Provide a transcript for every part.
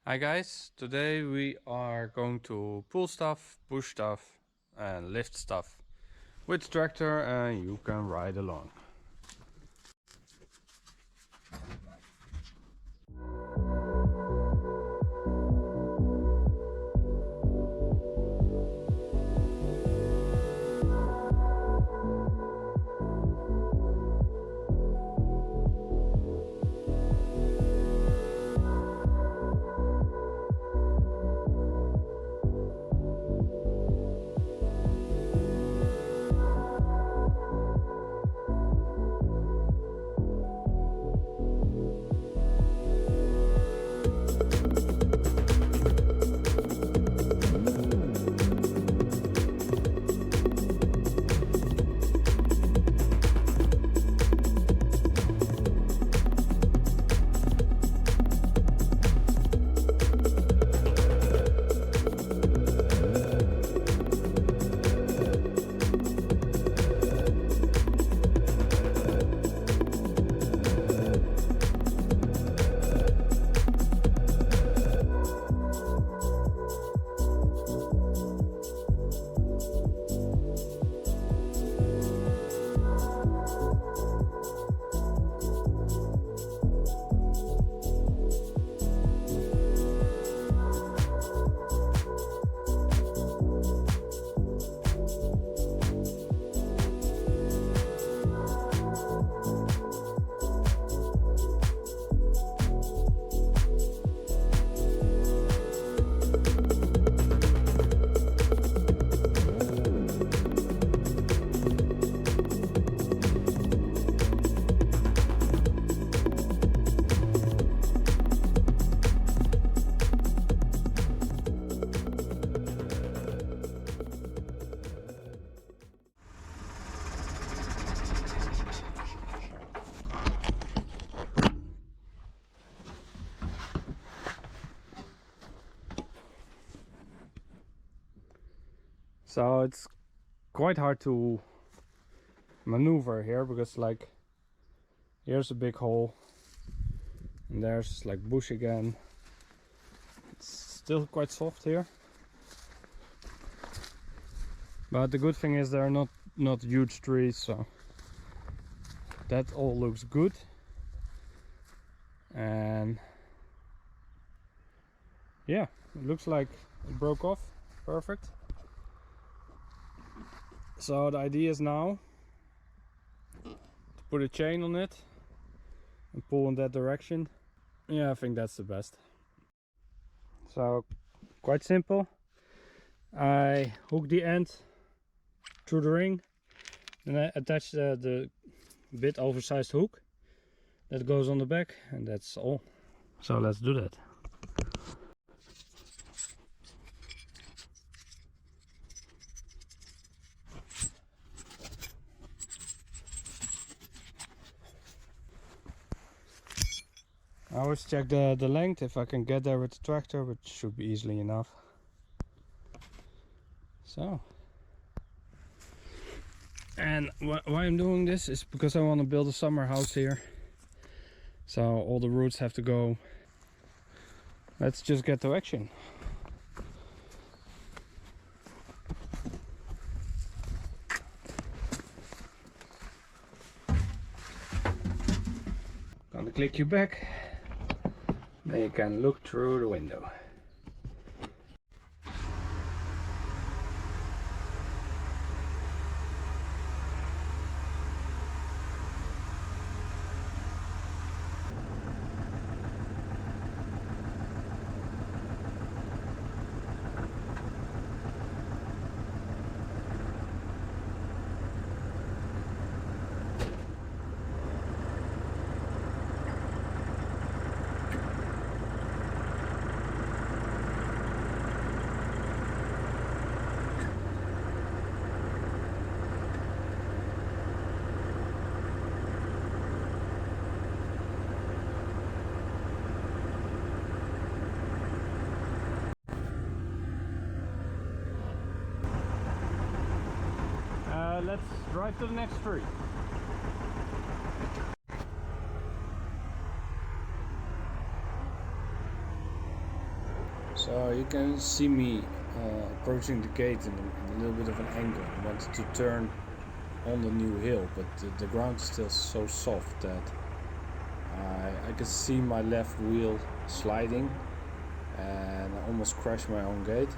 Hi guys, today we are going to pull stuff, push stuff and lift stuff with the tractor, and you can ride along. So it's quite hard to maneuver here because like here's a big hole and there's like bush again. It's still quite soft here, but the good thing is there are not huge trees, so that all looks good. And yeah, it looks like it broke off perfect. So the idea is now to put a chain on it and pull in that direction. Yeah, I think that's the best. So quite simple. I hook the end through the ring, and I attach the bit oversized hook that goes on the back, and that's all. So let's do that. I always check the length if I can get there with the tractor, which should be easily enough. So, and why I'm doing this is because I want to build a summer house here, so all the roots have to go. Let's just get to action. Gonna click you back, then you can look through the window. Let's drive to the next tree. So you can see me approaching the gate in a little bit of an angle. I wanted to turn on the new hill, but the ground is still so soft that I could see my left wheel sliding, and I almost crashed my own gate.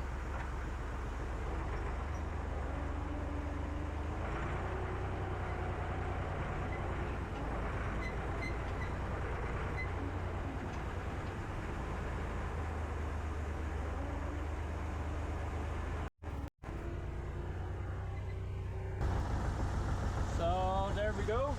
So there we go.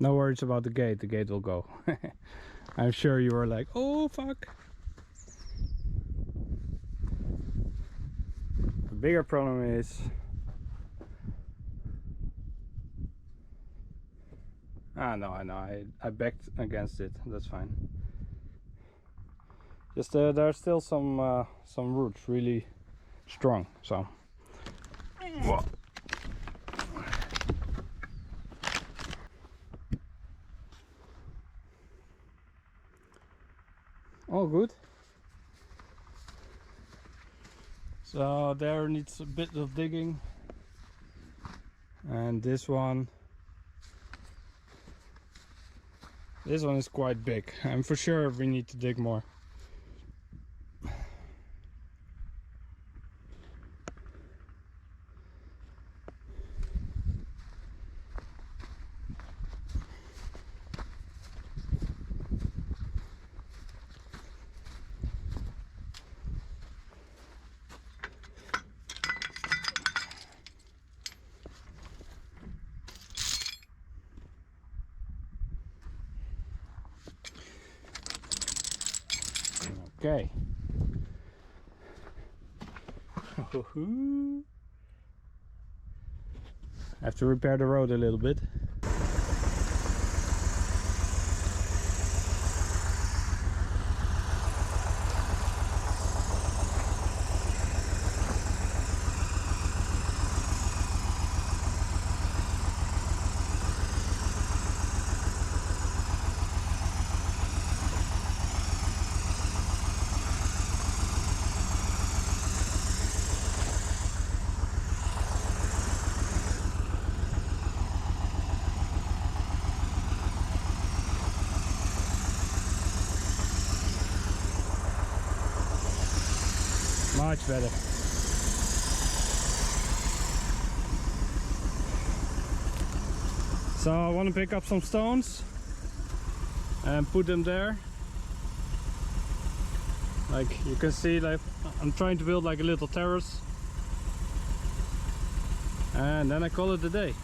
No worries about the gate will go. I'm sure you were like, oh fuck. The bigger problem is no, I know, I backed against it, that's fine. Just there are still some roots really strong, so all good. So there needs a bit of digging, and this one is quite big, and for sure we need to dig more. Okay. I have to repair the road a little bit. Much better. So I want to pick up some stones and put them there. Like you can see, like I'm trying to build like a little terrace, and then I call it a day.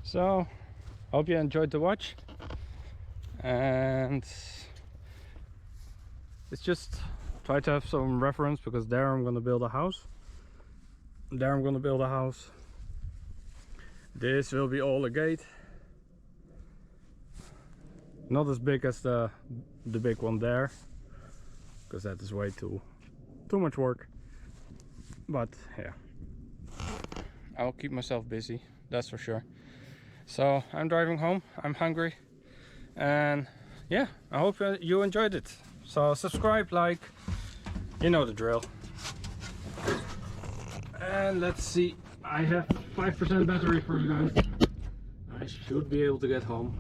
So, hope you enjoyed the watch, and it's just try to have some reference, because there I'm gonna build a house. There I'm gonna build a house. This will be all a gate. Not as big as the big one there, because that is way too much work. But yeah, I'll keep myself busy, that's for sure. So I'm driving home, I'm hungry, and yeah, I hope you enjoyed it. So subscribe, like, you know the drill. And let's see, I have 5% battery for you guys. I should be able to get home.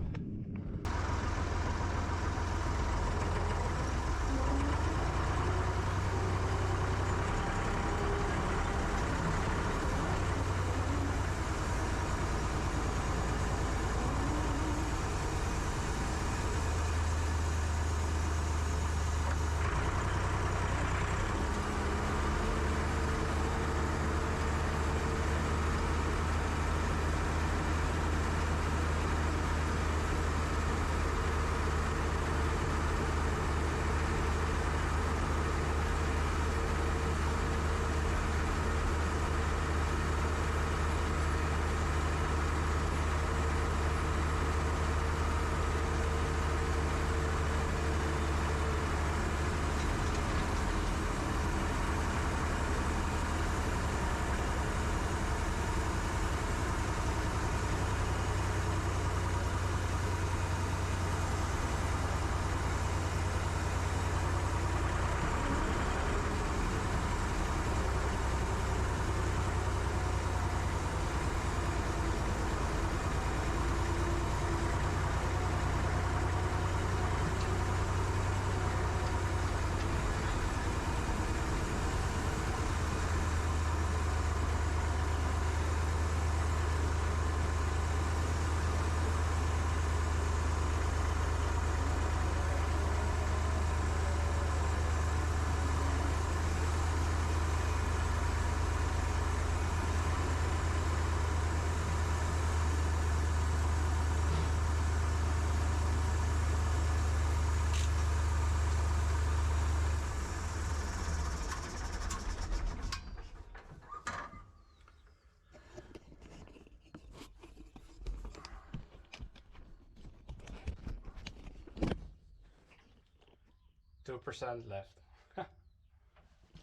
%2 left.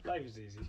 Life is easy.